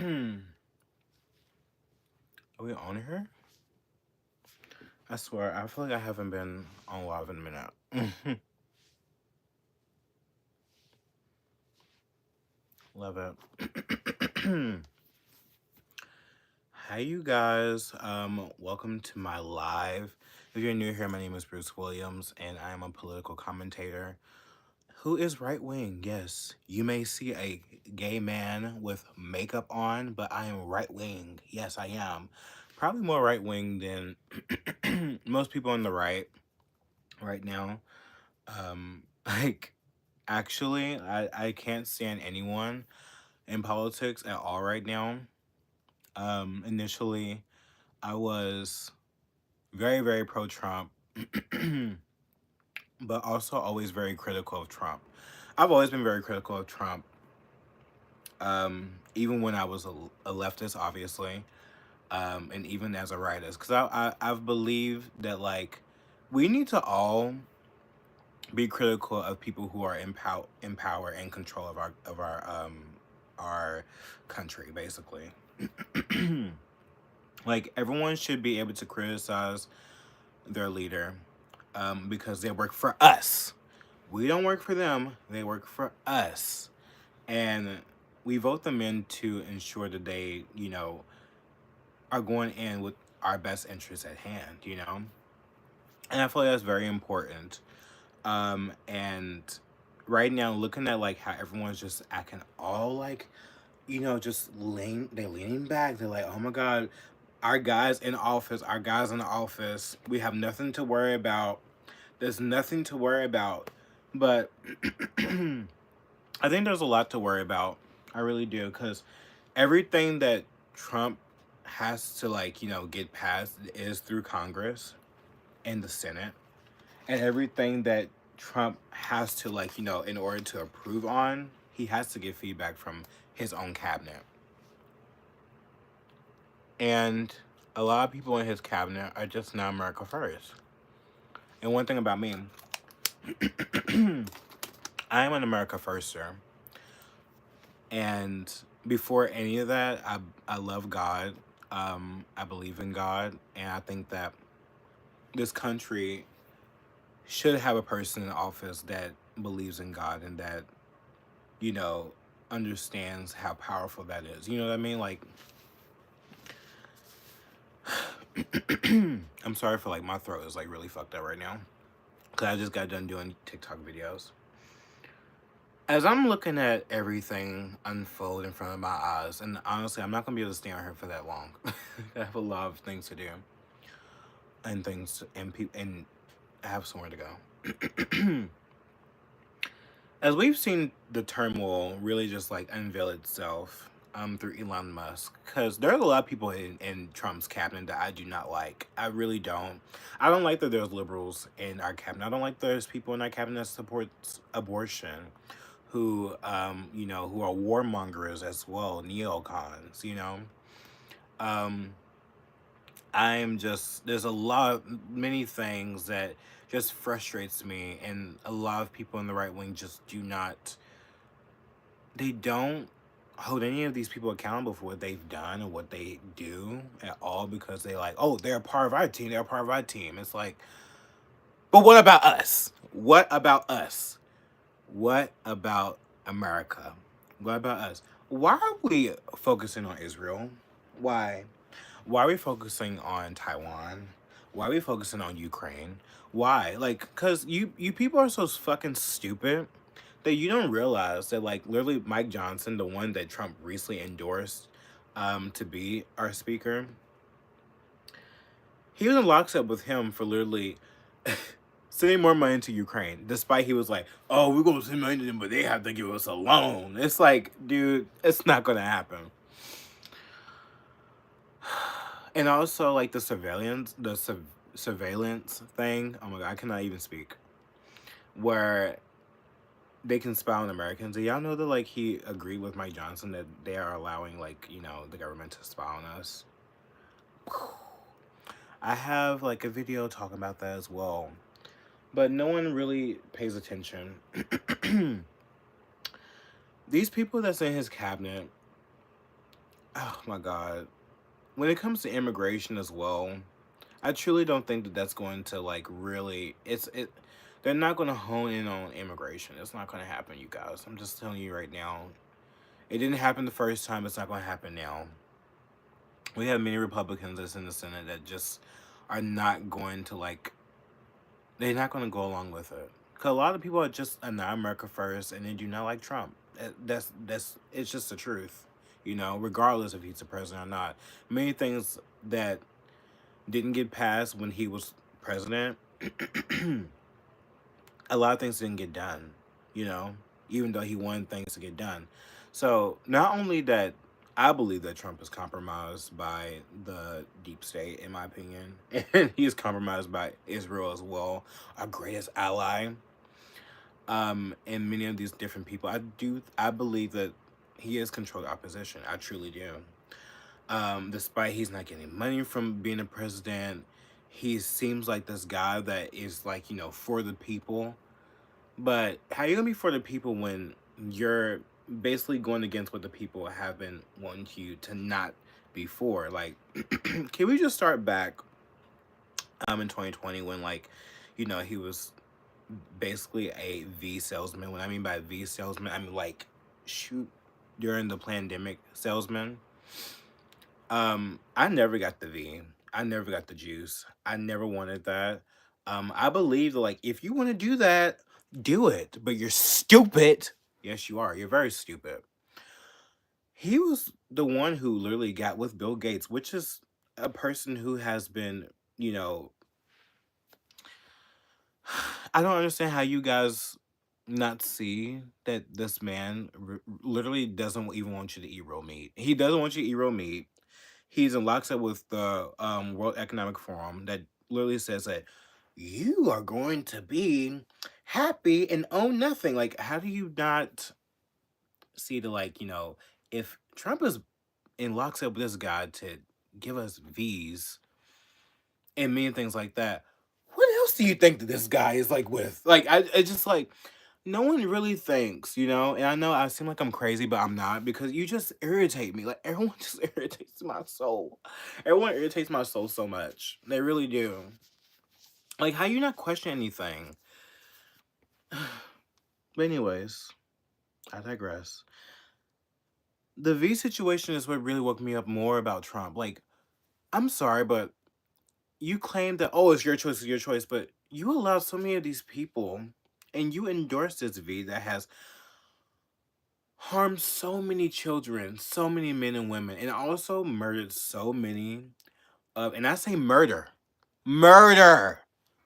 Are we on here? I swear, I feel like I haven't been on live in a minute. Love it. Hi, you guys. Welcome to my live. If you're new here, my name is Bruce Williams, and I am a political commentator who is right wing. Yes, you may see a gay man with makeup on, but I am right wing. Yes, I am. Probably more right wing than most people on the right now. Like, actually, I can't stand anyone in politics at all right now. Initially, I was very pro Trump, but also always very critical of Trump. I've always been very critical of Trump, even when I was a leftist, obviously, and even as a rightist, because I've believed that, like, we need to all be critical of people who are in power and control of our country, basically. Like, everyone should be able to criticize their leader, because they work for us. We don't work for them, they work for us. And we vote them in to ensure that they, are going in with our best interests at hand. And I feel like that's very important. And right now, looking at like how everyone's just acting all like, just they're leaning back. They're like, oh my God, our guys in the office, we have nothing to worry about. There's nothing to worry about. But I think there's a lot to worry about. I really do. Because everything that Trump has to, like, get passed is through Congress and the Senate. And everything that Trump has to, like, in order to approve on, he has to get feedback from his own cabinet. And a lot of people in his cabinet are just not America first. And one thing about me, I am an America firster. And before any of that, I love God. I believe in God. And I think that this country should have a person in office that believes in God and that, you know, understands how powerful that is. You know what I mean? Like, I'm sorry for, like, my throat is like really fucked up right now because I just got done doing TikTok videos. As I'm looking at everything unfold in front of my eyes, and honestly, I'm not gonna be able to stay on here for that long. I have a lot of things to do, and and I have somewhere to go. As we've seen the turmoil really just like unveil itself through Elon Musk, because there are a lot of people in Trump's cabinet that I do not like. I really don't. I don't like that there's liberals in our cabinet. I don't like there's people in our cabinet that supports abortion, who are warmongers as well, neocons. Um, I'm just there's many things that just frustrates me, and a lot of people in the right wing just they don't hold any of these people accountable for what they've done or what they do at all, because they like, oh, they're a part of our team, they're a part of our team. It's like, but what about us? What about us? What about America? What about us? Why are we focusing on Israel? Why? Why are we focusing on Taiwan? Why are we focusing on Ukraine? Why? Like, cause you people are so fucking stupid that you don't realize that, like, literally Mike Johnson, the one that Trump recently endorsed to be our speaker, he was in lockstep with him for literally sending more money to Ukraine, despite he was like, oh, we're gonna send money to them, but they have to give us a loan. It's like, dude, it's not gonna happen. And also, like, surveillance thing. Oh my God, I cannot even speak. Where they can spy on Americans. Do y'all know that, like, he agreed with Mike Johnson that they are allowing, like, the government to spy on us? I have, like, a video talking about that as well. But no one really pays attention. These people that's in his cabinet Oh my God. When it comes to immigration as well, I truly don't think that that's going to like really. It. They're not going to hone in on immigration. It's not going to happen, you guys. I'm just telling you right now. It didn't happen the first time. It's not going to happen now. We have many Republicans that's in the Senate that just are not going to like. They're not going to go along with it. Cause a lot of people are just not America first, and they do not like Trump. That's it's just the truth, regardless if he's the president or not. Many things that didn't get passed when he was president, a lot of things didn't get done, you know, even though he wanted things to get done. So not only that, I believe that Trump is compromised by the deep state, in my opinion, and he is compromised by Israel as well, our greatest ally. And many of these different people, I believe that he is controlled opposition. I truly do. Despite he's not getting money from being a president, he seems like this guy that is like, for the people. But how you gonna be for the people when you're basically going against what the people have been wanting you to not be for? Like, can we just start back in 2020 when like, he was basically a V salesman. When I mean by V salesman, I mean like shoot during the pandemic salesman. I never got the V. I never got the juice. I never wanted that. I believe that like if you want to do that, do it. But you're stupid. Yes, you are. You're very stupid. He was the one who literally got with Bill Gates, which is a person who has been, you know, I don't understand how you guys not see that this man literally doesn't even want you to eat real meat. He doesn't want you to eat real meat. He's in lockstep with the World Economic Forum that literally says that you are going to be happy and own nothing. Like, how do you not see the like, if Trump is in lockstep with this guy to give us V's and mean things like that, what else do you think that this guy is like with? Like, I just like no one really thinks, and I know I seem like I'm crazy, but I'm not because you just irritate me. Like everyone just irritates my soul. Everyone irritates my soul so much. They really do. Like how you not question anything. But anyways, I digress. The V situation is what really woke me up more about Trump. Like, I'm sorry, but you claim that it's your choice, but you allow so many of these people and you endorse this V that has harmed so many children, so many men and women, and also murdered so many and I say murder,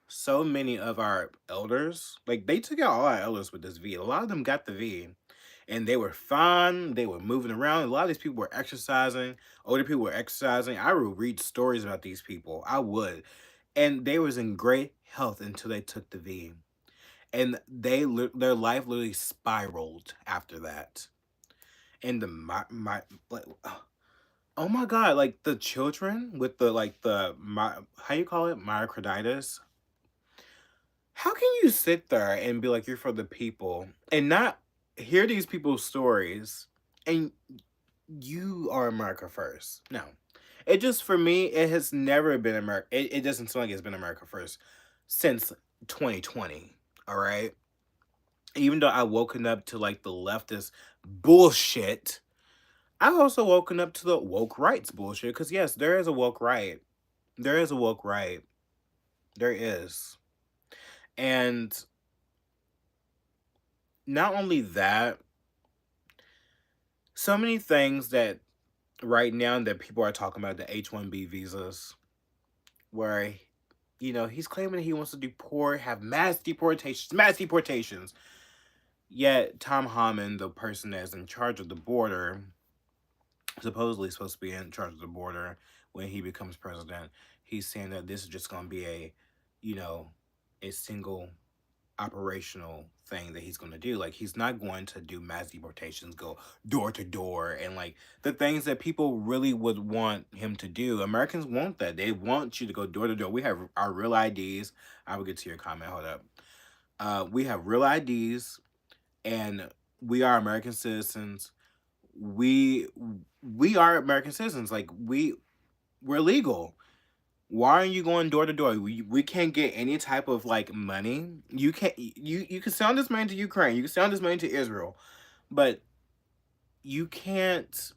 so many of our elders. Like they took out all our elders with this V. A lot of them got the V, and they were fine. They were moving around. A lot of these people were exercising. Older people were exercising. I would read stories about these people. I would, and they was in great health until they took the V, and their life literally spiraled after that. And the my like oh my god, like the children with the like how you call it, myocarditis. How can you sit there and be like you're for the people and not hear these people's stories and you are America first? No. It just for me, it has never been America. It doesn't seem like it's been America first since 2020. All right. Even though I woken up to like the leftist bullshit, I've also woken up to the woke rights bullshit. Because yes, there is a woke right. There is a woke right. There is. And not only that, so many things that right now that people are talking about the H-1B visas, where, he's claiming he wants to have mass deportations. Yet Tom Homan, the person that's in charge of the border, supposedly supposed to be in charge of the border when he becomes president, he's saying that this is just going to be you know, a single operational thing that he's going to do. Like he's not going to do mass deportations, go door to door, and like the things that people really would want him to do. Americans want that. They want you to go door to door. We have our real IDs. I will get to your comment. Hold up. We have real IDs, and we are American citizens. we we are American citizens. Like we're legal. Why are you going door to door? We can't get any type of like money. You can't you can send this money to Ukraine. You can send this money to Israel, but you can't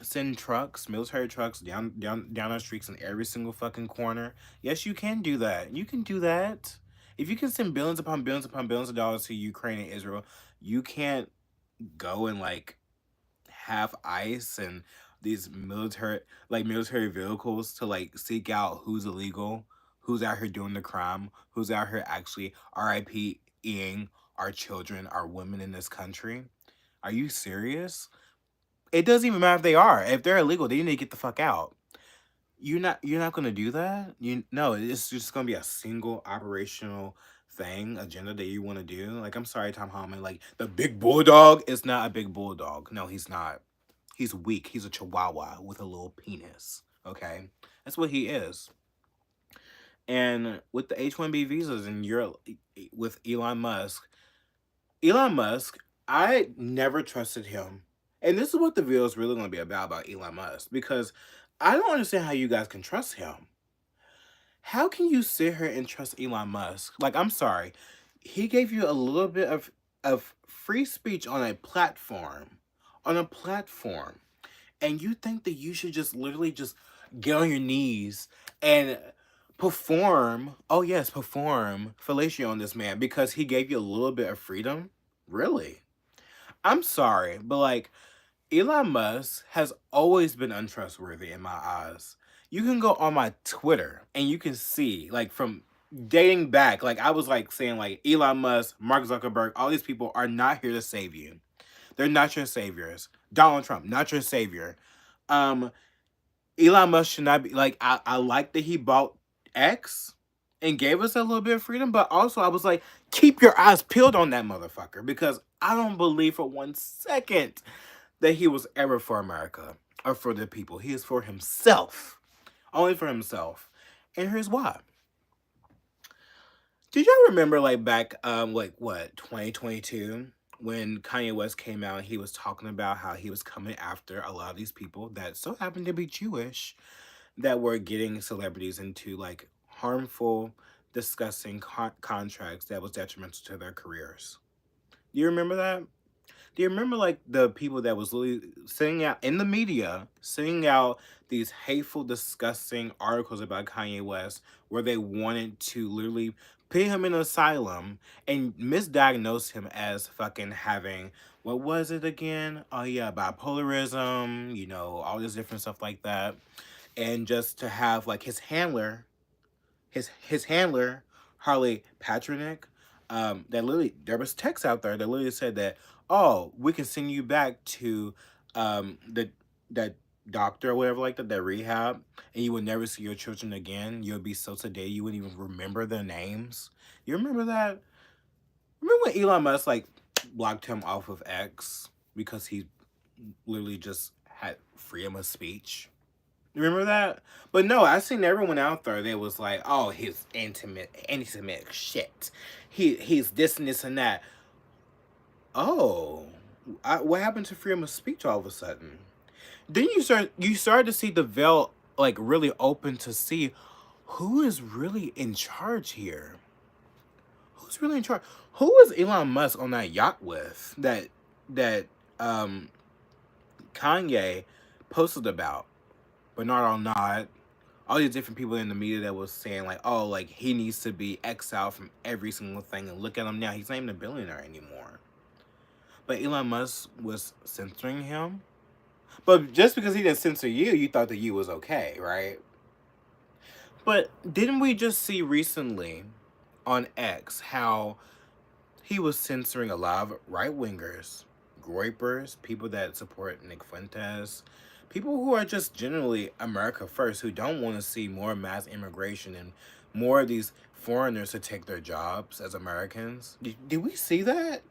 send trucks, military trucks down our streets in every single fucking corner. Yes, you can do that. You can do that. If you can send billions upon billions of dollars to Ukraine and Israel, you can't go and like have ICE and these military vehicles to like seek out who's illegal, who's out here doing the crime, who's out here actually RIP-ing our children, our women in this country. Are you serious? It doesn't even matter if they are. If they're illegal, they need to get the fuck out. You're not gonna do that? You no, it's just gonna be a single operational agenda that you want to do. Like, I'm sorry, Tom Holland, like the big bulldog is not a big bulldog. No, he's not. He's weak. He's a chihuahua with a little penis. Okay? That's what he is. And with the H-1B visas and Europe with Elon Musk, I never trusted him. And this is what the video is really going to be about Elon Musk, because I don't understand how you guys can trust him. How can you sit here and trust Elon Musk? Like, I'm sorry. He gave you a little bit of free speech on a platform. On a platform. And you think that you should just literally just get on your knees and perform, oh yes, perform fellatio on this man because he gave you a little bit of freedom? Really? I'm sorry, but like, Elon Musk has always been untrustworthy in my eyes. You can go on my Twitter and you can see, like, from dating back, like, I was like saying, like, Elon Musk, Mark Zuckerberg, all these people are not here to save you. They're not your saviors. Donald Trump, not your savior. Um, Elon Musk should not be like, I like that he bought X and gave us a little bit of freedom, but also I was like, keep your eyes peeled on that motherfucker, because I don't believe for 1 second that he was ever for America or for the people. He is for himself. Only for himself. And here's why. Did y'all remember like back like what, 2022, when Kanye West came out and he was talking about how he was coming after a lot of these people that so happened to be Jewish, that were getting celebrities into like harmful, disgusting contracts that was detrimental to their careers? Do you remember that? Do you remember like the people that was literally sending out in the media, sending out these hateful, disgusting articles about Kanye West, where they wanted to literally put him in an asylum and misdiagnose him as fucking having, what was it again? Oh yeah, bipolarism, all this different stuff like that. And just to have like his handler, Harley Patrick, that literally, there was text out there that literally said that, oh, we can send you back to the that doctor or whatever like that rehab, and you will never see your children again. You'll be so sedated you wouldn't even remember their names. You remember that? Remember when Elon Musk like blocked him off of X because he literally just had freedom of speech? Remember that? But no, I seen everyone out there that was like, oh, he's anti-Semitic shit. He's this and this and that. Oh, what happened to freedom of speech all of a sudden? Then you started to see the veil like really open to see who is really in charge here. Who's really in charge? Who was Elon Musk on that yacht with that Kanye posted about? Bernard Arnault, all these different people in the media that was saying like, oh, like he needs to be exiled from every single thing, and look at him now, he's not even a billionaire anymore. But Elon Musk was censoring him. But just because he didn't censor you, you thought that you was okay, right? But didn't we just see recently on X how he was censoring a lot of right-wingers, groypers, people that support Nick Fuentes, people who are just generally America first, who don't want to see more mass immigration and more of these foreigners to take their jobs as Americans? Did we see that?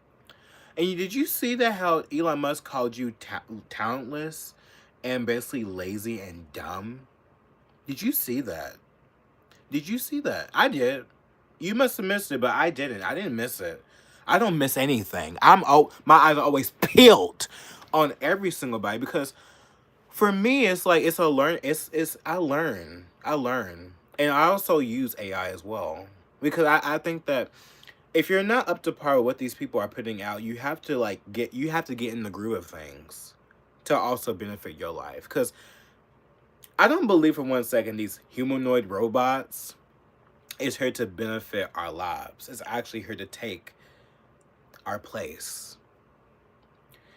And did you see that how Elon Musk called you talentless and basically lazy and dumb? Did you see that? Did you see that? I did. You must have missed it, but I didn't. I didn't miss it. I don't miss anything. My eyes are always peeled on every single body. Because for me, it's like it's a learn. It's I learn, and I also use AI as well, because I think that if you're not up to par with what these people are putting out, you have to get in the groove of things to also benefit your life. Because I don't believe for one second these humanoid robots is here to benefit our lives. It's actually here to take our place.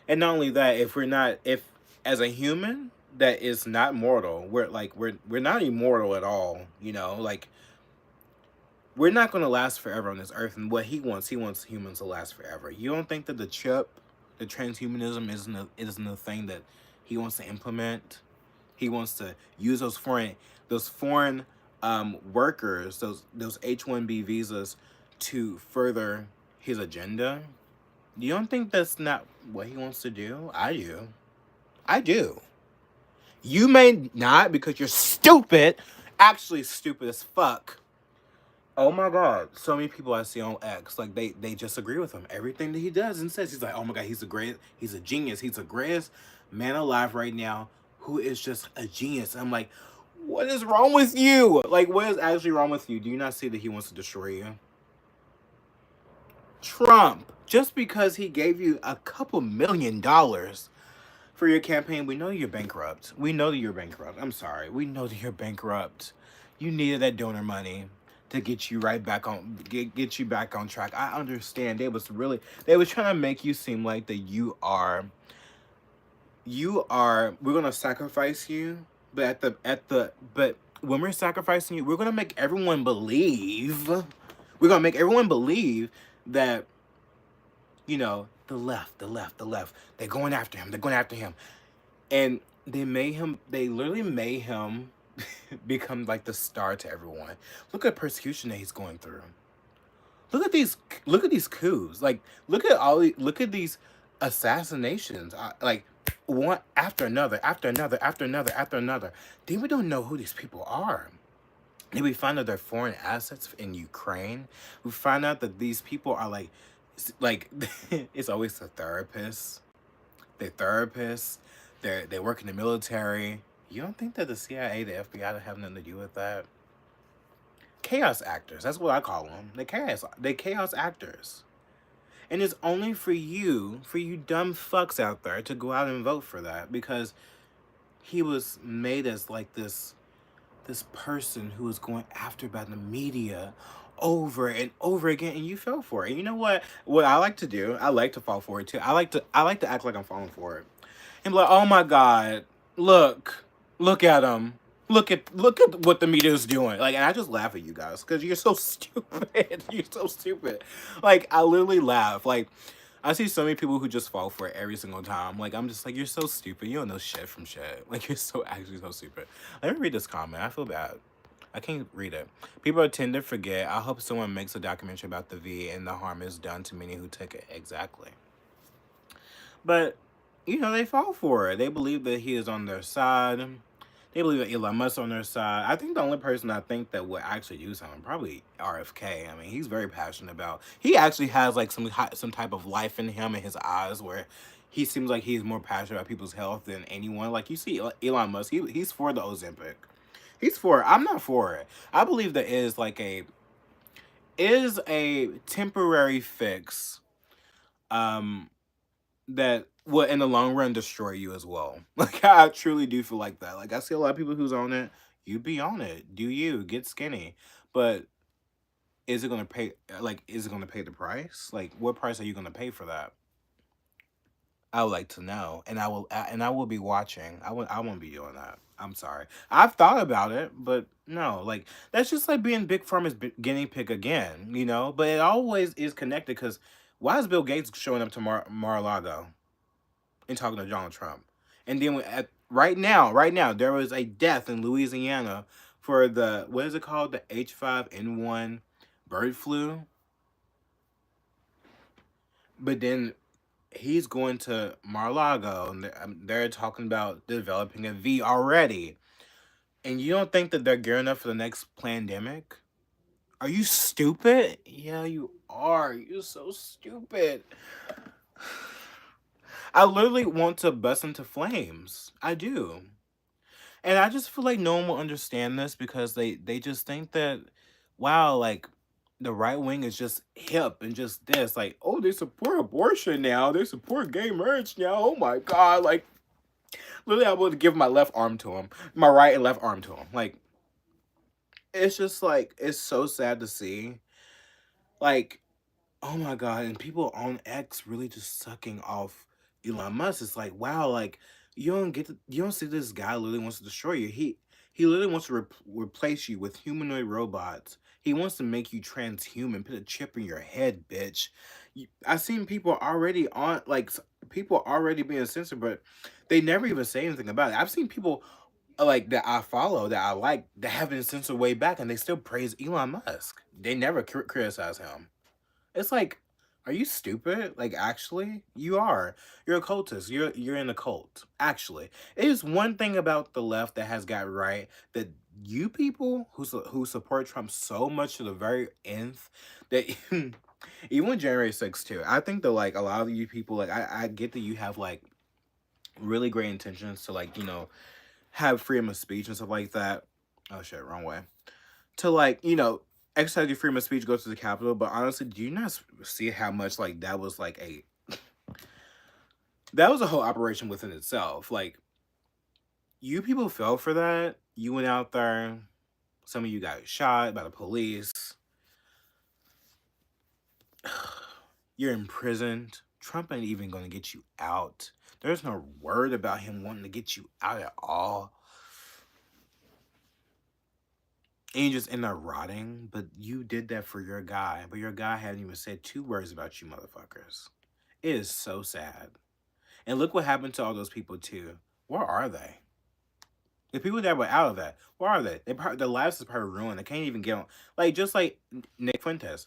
And not only that, if as a human that is not mortal, we're not immortal at all, like we're not going to last forever on this earth. And what he wants humans to last forever. You don't think that the transhumanism isn't a thing that he wants to implement? He wants to use those foreign workers, those H-1B visas, to further his agenda. You don't think that's not what he wants to do? I do. I do. You may not, because you're stupid. Actually, stupid as fuck. Oh my god, so many people I see on X, like they just agree with him. Everything that he does and says, he's like, oh my god, he's a genius, he's the greatest man alive right now, who is just a genius. I'm like, what is wrong with you? Like, what is actually wrong with you? Do you not see that he wants to destroy you? Trump, just because he gave you a couple $1 million for your campaign, we know you're bankrupt. We know that you're bankrupt. I'm sorry. We know that you're bankrupt. You needed that donor money to get you right back on get you back on track. I understand. They was trying to make you seem like that we're gonna sacrifice you, but but when we're sacrificing you, we're gonna make everyone believe that the left, they're going after him. They're going after him. And they literally made him become like the star to everyone. Look at persecution that he's going through. Look at these coups. Like, look at these assassinations. Like, one after another, after another, after another, after another. Then we don't know who these people are. Then we find out they're foreign assets in Ukraine. We find out that these people are like it's always the therapists. They're therapists. They work in the military. You don't think that the CIA, the FBI, have nothing to do with that? Chaos actors. That's what I call them. They chaos actors. And it's only for you dumb fucks out there to go out and vote for that, because he was made as like this person who was going after by the media over and over again, and you fell for it. And you know what I like to do? I like to fall for it too. I like to act like I'm falling for it. And be like, oh my god, look at him. Look at what the media is doing. Like, and I just laugh at you guys because you're so stupid. You're so stupid. Like, I literally laugh. Like, I see so many people who just fall for it every single time. Like, I'm just like, you're so stupid. You don't know shit from shit. Like, you're so stupid. Let me read this comment. I feel bad. I can't read it. People tend to forget. I hope someone makes a documentary about the V and the harm is done to many who took it. Exactly. But, they fall for it. They believe that he is on their side. They believe that Elon Musk on their side. I think the only person I think that would actually do something probably RFK. I mean, he's very passionate about. He actually has like some type of life in him in his eyes, where he seems like he's more passionate about people's health than anyone. Like, you see Elon Musk, he's for the Ozempic. He's for it. I'm not for it. I believe that is a temporary fix. Um, that will in the long run destroy you as well. Like, I truly do feel like that. Like, I see a lot of people who's on it. You be on it. Do you get skinny? But is it gonna pay the price? Like, what price are you gonna pay for that? I would like to know, and I will be watching. I won't be doing that. I'm sorry. I've thought about it, but no. Like, that's just like being Big Pharma's guinea pig again, But it always is connected, because why is Bill Gates showing up to Mar-a-Lago and talking to Donald Trump? And then right now, there was a death in Louisiana for the, what is it called? The H5N1 bird flu. But then he's going to Mar-a-Lago, and they're talking about developing a V already. And you don't think that they're gearing up for the next pandemic? Are you stupid? Yeah, you are. You're so stupid. I literally want to bust into flames. I do. And I just feel like no one will understand this because they just think that, wow, like the right wing is just hip and just this, like, oh, they support abortion now, they support gay marriage now. Oh my god, like literally, I would give my left arm to him, my right and left arm to him. Like, it's just like it's so sad to see, like, oh my god, and people on X really just sucking off Elon Musk. It's like, wow, like you don't see this guy literally wants to destroy you. He literally wants to replace you with humanoid robots. He wants to make you transhuman, put a chip in your head, bitch. I've seen people already on like people already being censored, but they never even say anything about it. I've seen people like that I follow that I like that have been censored way back, and they still praise Elon Musk. They never criticize him. It's like, are you stupid? Like, actually, you are. You're a cultist. You're in a cult. Actually, it is one thing about the left that has got right that you people who support Trump so much to the very nth that even with January 6th too, I think that like a lot of you people like I get that you have like really great intentions to like have freedom of speech and stuff like that. Oh shit, wrong way to like exercise your freedom of speech, go to the Capitol. But honestly, do you not see how much like that was like that was a whole operation within itself? Like you people fell for that. You went out there. Some of you got shot by the police. You're imprisoned. Trump ain't even gonna get you out. There's no word about him wanting to get you out at all. And you just end up rotting, but you did that for your guy. But your guy hadn't even said two words about you motherfuckers. It is so sad. And look what happened to all those people too. Where are they? The people that were out of that, where are they? Their lives is probably ruined. They can't even get on. Like just like Nick Fuentes,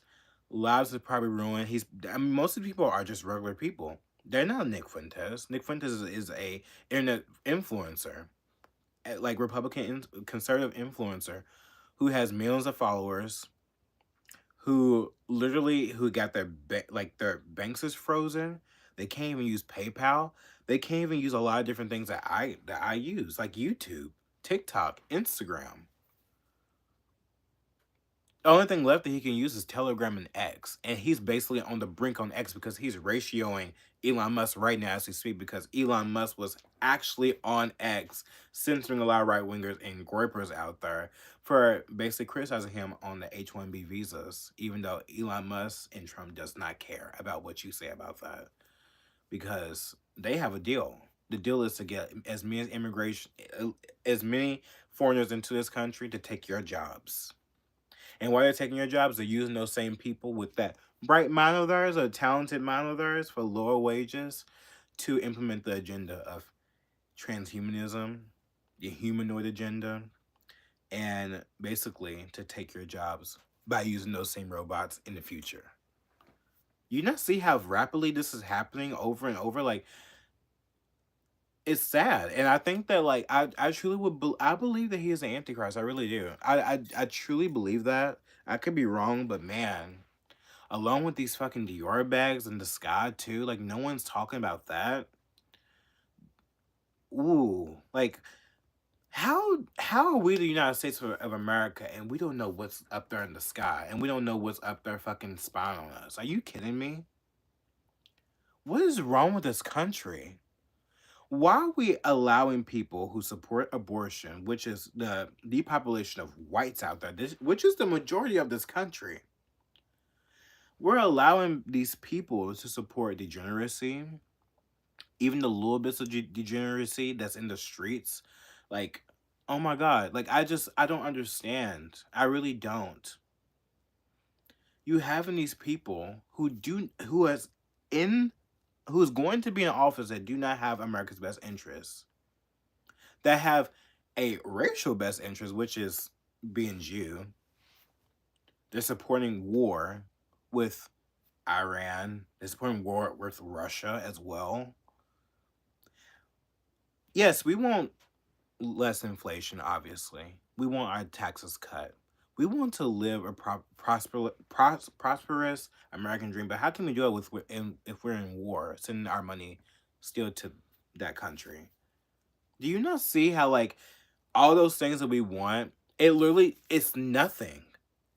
lives is probably ruined. I mean, most of the people are just regular people. They're not Nick Fuentes. Nick Fuentes is a internet influencer, like Republican conservative influencer, who has millions of followers, who got their like their banks is frozen. They can't even use PayPal. They can't even use a lot of different things that I use, like YouTube, TikTok, Instagram. The only thing left that he can use is Telegram and X, and he's basically on the brink on X because he's ratioing Elon Musk right now as we speak, because Elon Musk was actually on X censoring a lot of right wingers and groypers out there for basically criticizing him on the H-1B visas, even though Elon Musk and Trump does not care about what you say about that because they have a deal. The deal is to get as many foreigners into this country to take your jobs. And while they're taking your jobs, they're using those same people with that bright mind of theirs or talented mind of theirs for lower wages to implement the agenda of transhumanism, the humanoid agenda, and basically to take your jobs by using those same robots in the future. You not see how rapidly this is happening over and over? Like, it's sad. And I think that, like, I truly I believe that he is the Antichrist. I really do. I truly believe that. I could be wrong, but man, along with these fucking Dior bags and the sky too. Like no one's talking about that. Ooh, like how are we the United States of America and we don't know what's up there in the sky and we don't know what's up there fucking spying on us? Are you kidding me? What is wrong with this country? Why are we allowing people who support abortion, which is the depopulation of whites out there, which is the majority of this country? We're allowing these people to support degeneracy, even the little bits of degeneracy that's in the streets. Like, oh my god, like I don't understand. I really don't. You having these people in who is going to be in office that do not have America's best interests, that have a racial best interest, which is being Jew. They're supporting war with Iran. They're supporting war with Russia as well. Yes, we want less inflation, obviously. We want our taxes cut. We want to live a prosperous American dream. But how can we do it if we're in war, sending our money still to that country. Do you not see how, like, all those things that we want, it's nothing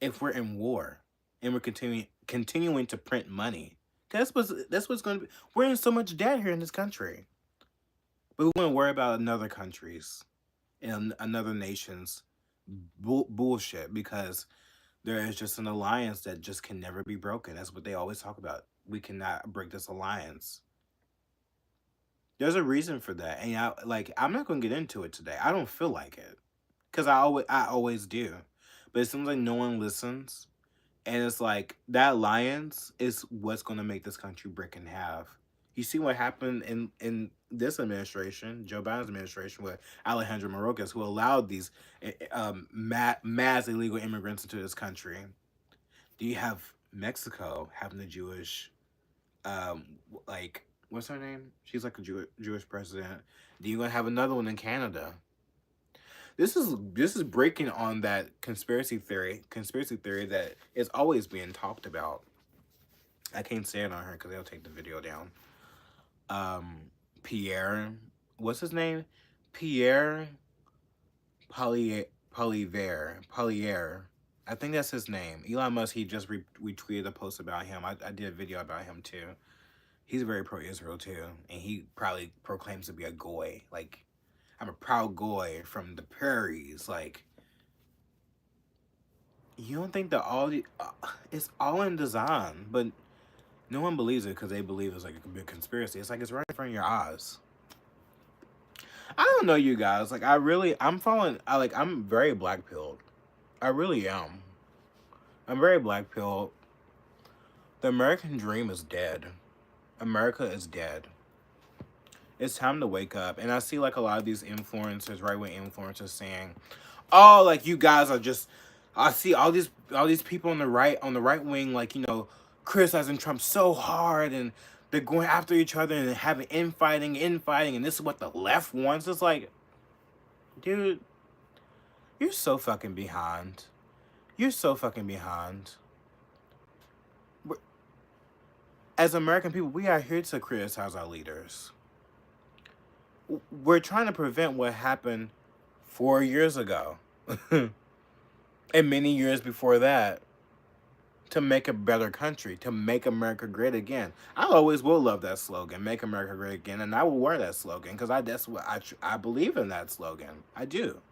if we're in war and we're continuing to print money. That's what's going to be. We're in so much debt here in this country, but we want to worry about another countries and another nations bullshit because there is just an alliance that just can never be broken. That's what they always talk about. We cannot break this alliance. There's a reason for that, and I'm not gonna get into it today. I don't feel like it, cause I always do, but it seems like no one listens, and it's like that alliance is what's gonna make this country break in half. You see what happened in this administration, Joe Biden's administration, with Alejandro Mayorkas, who allowed these mass illegal immigrants into this country. Do you have Mexico having the Jewish, like, what's her name? She's like a Jewish president. Do you gonna have another one in Canada? This is breaking on that conspiracy theory that is always being talked about. I can't say it on her because they'll take the video down. Pierre, what's his name? Pierre Polier. I think that's his name. Elon Musk, he just retweeted a post about him. I did a video about him too. He's very pro-Israel too, and he probably proclaims to be a goy. Like, I'm a proud goy from the prairies. Like, you don't think that it's all in design, but no one believes it because they believe it's like a big conspiracy. It's like it's right in front of your eyes. I don't know, you guys. Like, I'm very black pilled. I really am. I'm very black pilled. The American dream is dead. America is dead. It's time to wake up. And I see like a lot of these influencers, right wing influencers, saying, "Oh, like you guys are just." I see all these people on the right wing, like, criticizing Trump so hard, and they're going after each other and having infighting, and this is what the left wants. It's like, dude, you're so fucking behind. You're so fucking behind. As American people, we are here to criticize our leaders. We're trying to prevent what happened 4 years ago and many years before that, to make a better country, to make America great again. I always will love that slogan, "Make America Great Again," and I will wear that slogan because that's what I believe in, that slogan. I do.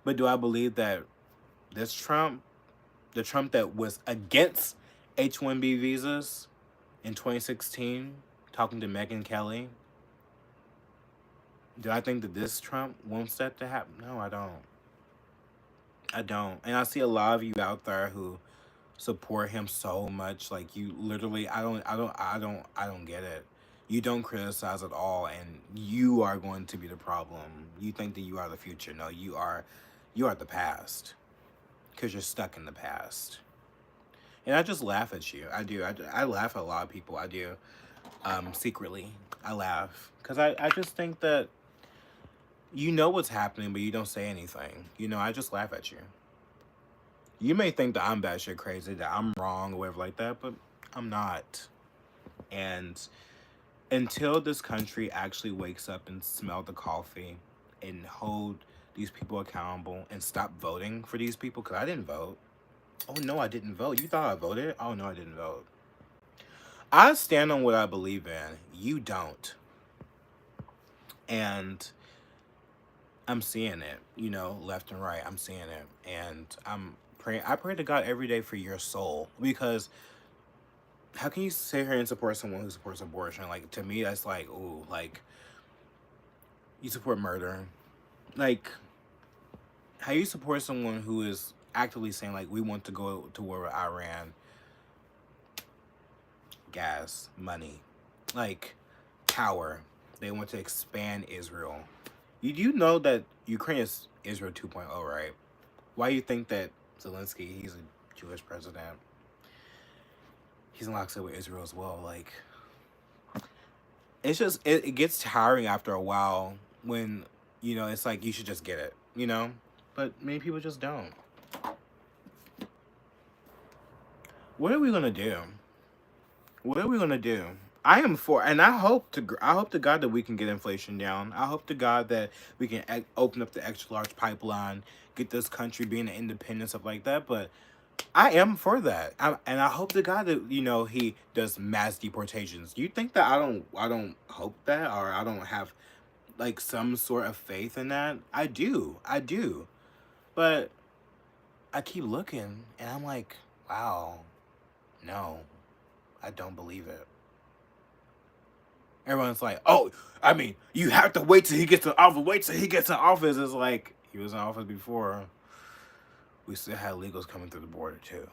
But do I believe that this Trump, the Trump that was against H-1B visas in 2016, talking to Megyn Kelly, do I think that this Trump wants that to happen? No, I don't. I don't. And I see a lot of you out there who support him so much. Like, you literally, I don't get it. You don't criticize at all, and you are going to be the problem. You think that you are the future. No, you are the past, because you're stuck in the past. And I just laugh at you. I do. I laugh at a lot of people. I do. Secretly, I laugh because I just think that you know what's happening, but you don't say anything. I just laugh at you. You may think that I'm batshit crazy, that I'm wrong or whatever like that, but I'm not. And until this country actually wakes up and smell the coffee and hold these people accountable and stop voting for these people, because I didn't vote. Oh, no, I didn't vote. You thought I voted? Oh, no, I didn't vote. I stand on what I believe in. You don't. And I'm seeing it, left and right. I'm seeing it. And I pray to God every day for your soul, because how can you sit here and support someone who supports abortion? Like, to me, that's like, ooh, like, you support murder. Like, how you support someone who is actively saying, like, we want to go to war with Iran, gas, money, like, power. They want to expand Israel. You do know that Ukraine is Israel 2.0, right? Why do you think that Zelensky, he's a Jewish president, he's in lockstep with Israel as well? Like, it's just, it gets tiring after a while when, it's like you should just get it, But many people just don't. What are we going to do? What are we going to do? I am for, and I hope to God that we can get inflation down. I hope to God that we can open up the extra large pipeline, get this country being an independent, stuff like that. But I am for that, and I hope to God that he does mass deportations. You think that I don't hope that, or I don't have like some sort of faith in that? I do, but I keep looking, and I'm like, wow, no, I don't believe it. Everyone's like, oh, I mean, you have to wait till he gets in office. Wait till he gets in office. It's like he was in office before. We still had illegals coming through the border too.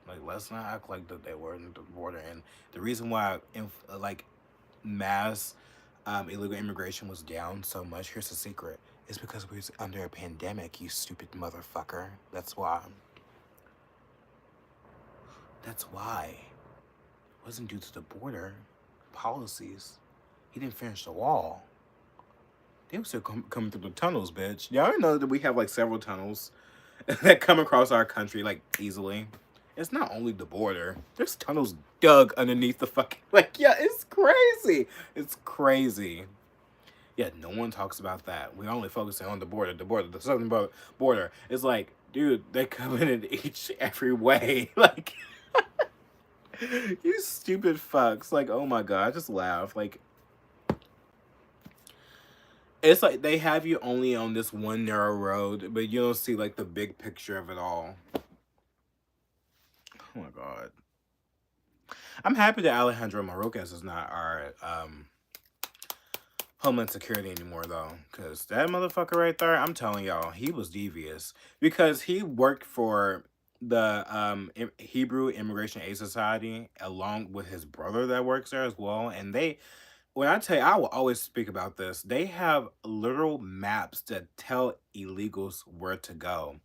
Like, let's not act like that they were in the border. And the reason why, like, mass illegal immigration was down so much. Here's the secret: it's because we was under a pandemic. You stupid motherfucker. That's why. That's why. It wasn't due to the border policies. He didn't finish the wall. They were still coming through the tunnels, bitch. Y'all know that we have like several tunnels that come across our country like easily. It's not only the border. There's tunnels dug underneath the fucking yeah, it's crazy. It's crazy. Yeah, no one talks about that. We only focusing on the southern border. It's like, dude, they coming in each every way. Like you stupid fucks. Like, oh my god, I just laugh. Like it's like they have you only on this one narrow road, but you don't see like the big picture of it all. Oh my god. I'm happy that Alejandro Mayorkas is not our Homeland Security anymore though, because that motherfucker right there, I'm telling y'all, he was devious because he worked for the Hebrew Immigration Aid Society along with his brother that works there as well, and they when I tell you, I will always speak about this. They have literal maps that tell illegals where to go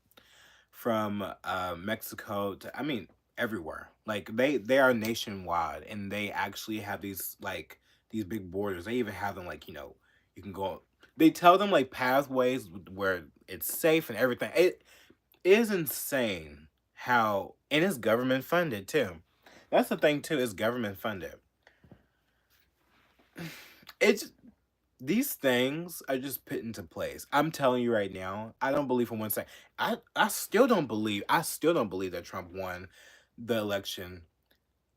from Mexico to, I mean, everywhere. Like they are nationwide, and they actually have these big borders. They even have them like you can go. They tell them like pathways where it's safe and everything. It is insane how, and it's government funded too. That's the thing too. It's government funded. It's these things are just put into place. I'm telling you right now, I don't believe for one second. I still don't believe. I still don't believe that Trump won the election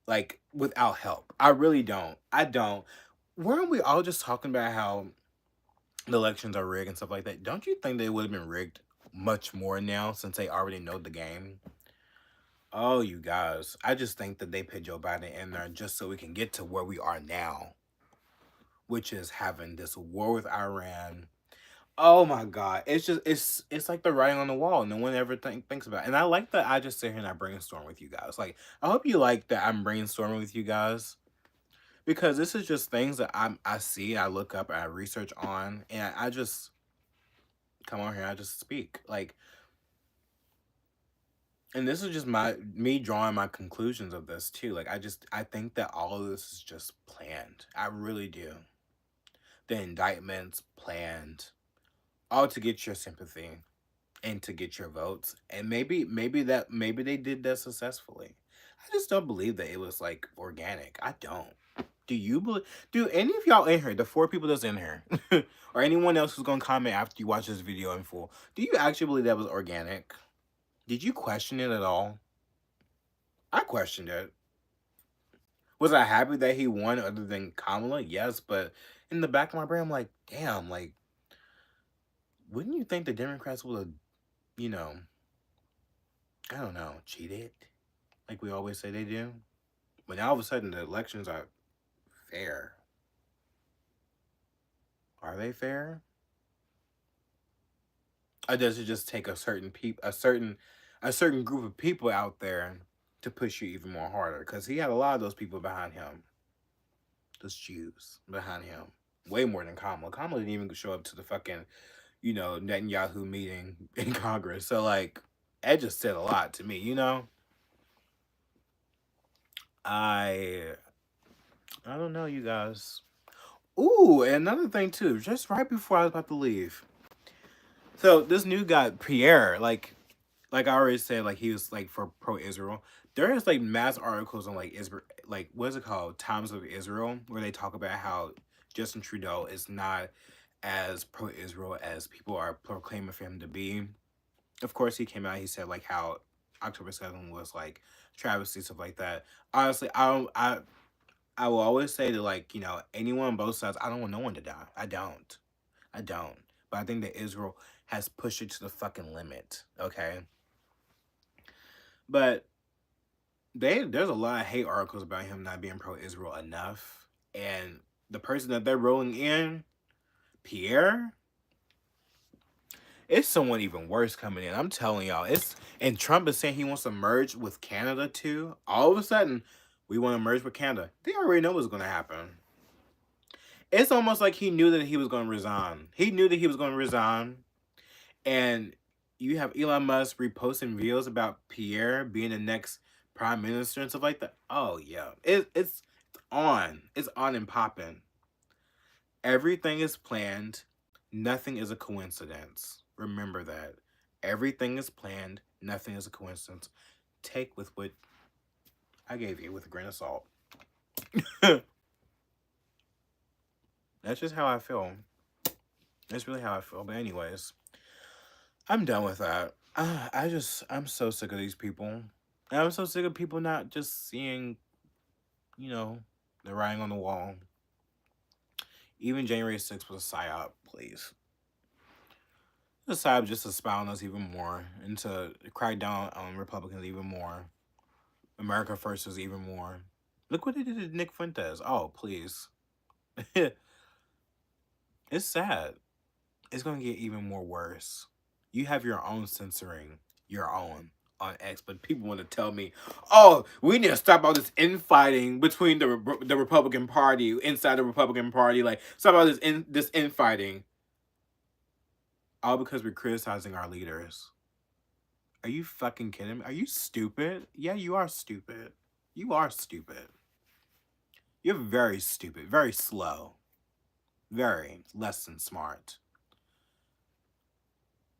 like without help. I really don't. I don't. Weren't we all just talking about how the elections are rigged and stuff like that? Don't you think they would have been rigged much more now since they already know the game? Oh, you guys. I just think that they put Joe Biden in there just so we can get to where we are now, which is having this war with Iran. Oh my god, it's like the writing on the wall. No one ever thinks about it. And I like that I just sit here and I brainstorm with you guys. Like I hope you like that I'm brainstorming with you guys because this is just things that I see, I look up, I research on, and I just come on here, I just speak. Like, and this is just me drawing my conclusions of this too. Like I think that all of this is just planned. I really do. The indictments planned, all to get your sympathy and to get your votes. And maybe they did that successfully. I just don't believe that it was like organic. I don't. Do you believe? Do any of y'all in here, the 4 people that's in here, or anyone else who's gonna comment after you watch this video in full, do you actually believe that was organic? Did you question it at all? I questioned it. Was I happy that he won other than Kamala? Yes, but in the back of my brain, I'm like, damn, like, wouldn't you think the Democrats would have, you know, I don't know, cheated? Like we always say they do? But now all of a sudden the elections are fair. Are they fair? Or does it just take a certain group of people out there to push you even more harder? Because he had a lot of those people behind him. Those Jews behind him. Way more than Kamala. Kamala didn't even show up to the fucking, Netanyahu meeting in Congress. So like it just said a lot to me. I don't know, you guys. Ooh, and another thing too, just right before I was about to leave. So this new guy, Pierre, like I already said, like he was like for pro Israel. There is like mass articles on like Israel, like what is it called, Times of Israel, where they talk about how Justin Trudeau is not as pro-Israel as people are proclaiming for him to be. Of course, he came out. He said like how October 7th was like travesty, stuff like that. Honestly, I don't. I will always say that, like, anyone on both sides. I don't want no one to die. I don't. I don't. But I think that Israel has pushed it to the fucking limit. Okay. But there's a lot of hate articles about him not being pro-Israel enough, and the person that they're rolling in, Pierre, it's someone even worse coming in. I'm telling y'all, and Trump is saying he wants to merge with Canada too. All of a sudden, we want to merge with Canada. They already know what's going to happen. It's almost like he knew that he was going to resign. He knew that he was going to resign, and you have Elon Musk reposting videos about Pierre being the next prime minister and stuff like that. Oh yeah, it's on. It's on and popping. Everything is planned. Nothing is a coincidence. Remember that. Everything is planned. Nothing is a coincidence. Take with what I gave you with a grain of salt. That's just how I feel. That's really how I feel. But anyways, I'm done with that. I'm so sick of these people. And I'm so sick of people not just seeing, the writing on the wall. Even January 6th was a psyop, please. The psyop just to spy on us even more and to crack down on Republicans even more. America First was even more. Look what they did to Nick Fuentes. Oh, please. It's sad. It's going to get even more worse. You have your own censoring, your own on X, but people want to tell me, oh, we need to stop all this infighting between the Republican Party, inside the Republican Party, like, stop all this infighting. All because we're criticizing our leaders. Are you fucking kidding me? Are you stupid? Yeah, you are stupid. You are stupid. You're very stupid, very slow, very less than smart.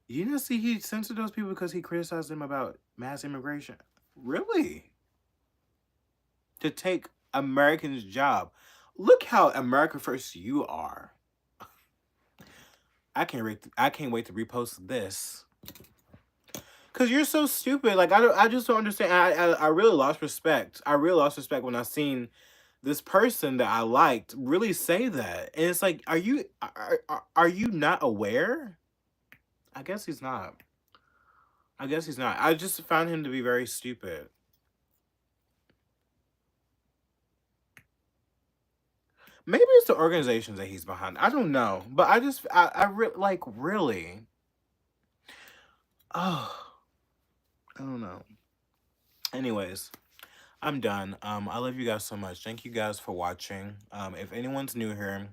You didn't see he censored those people because he criticized them about mass immigration? Really? To take Americans' job. Look how America First you are. I can't wait to repost this. Cause you're so stupid. Like I just don't understand. I really lost respect. I really lost respect when I seen this person that I liked really say that. And it's like, are you not aware? I guess he's not. I guess he's not. I just found him to be very stupid. Maybe it's the organizations that he's behind. I don't know. But really. Oh, I don't know. Anyways, I'm done. I love you guys so much. Thank you guys for watching. If anyone's new here,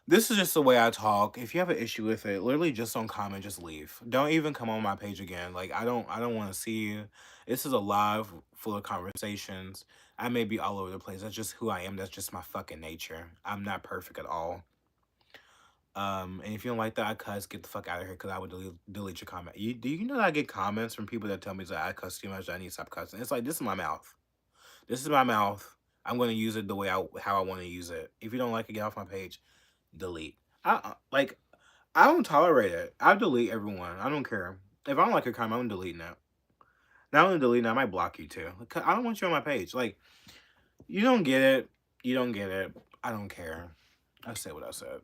this is just the way I talk. If you have an issue with it, literally just don't comment, just leave. Don't even come on my page again. Like I don't want to see you. This is a live full of conversations. I may be all over the place. That's just who I am. That's just my fucking nature. I'm not perfect at all. And if you don't like that, I cuss, get the fuck out of here because I would delete your comment. Do you know that I get comments from people that tell me that I cuss too much, that I need to stop cussing? It's like, this is my mouth. This is my mouth. I'm going to use it the way how I want to use it. If you don't like it, get off my page. Delete. I don't tolerate it. I delete everyone. I don't care. If I don't like your comment, I'm deleting it. Not only deleting it, I might block you too. I don't want you on my page. Like, you don't get it. You don't get it. I don't care. I said what I said.